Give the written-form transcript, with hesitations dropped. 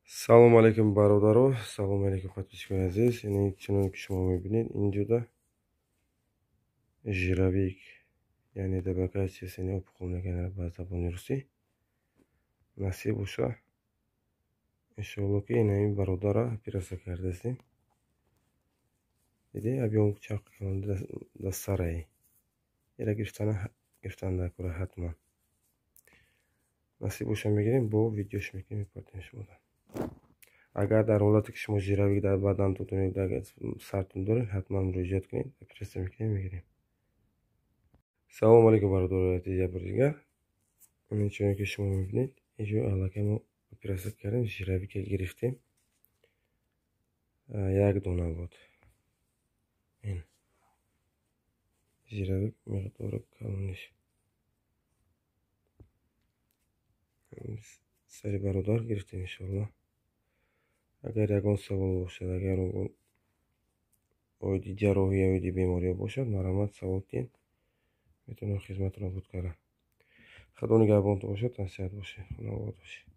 Assalomu alaykum barodarlar, assalomu alaykum подписчики aziz. Yine channel ki shoma mebined injoda jiravik ya'ni dabakatsiyasini o'qib qolmagan ba'zi abonirsi nasib bo'lsa inshaallohki yine barodara operatsiya kardasi dedi объем чакканында да сарай era гирифтанда кура hatman насиб bo'lsa میگیریم bu video shmekim میپردیم شما اگر در حالت که شما ژیرویک در بدنتون دارید اگر سرتون دارید حتما مراجعه کنید اپراسیون میکنیم. سلام علیکم برادران دیگر این چون که شما میبینید اینجا علاقه ما اپراسیون کردیم ژیرویک گرفتیم یک دونه بود این ژیرویک مقدار کمونش سری برادر گرفتیم انشالله. اگر یگان سوال باشد اگر اویدی جراحی یا اویدی بیماری باشد مرحمت سوال کنید میتونم خدمت را بود کنم. خدا نگهبانتون باشه، تنسیت باشه، خدا آباد باشه.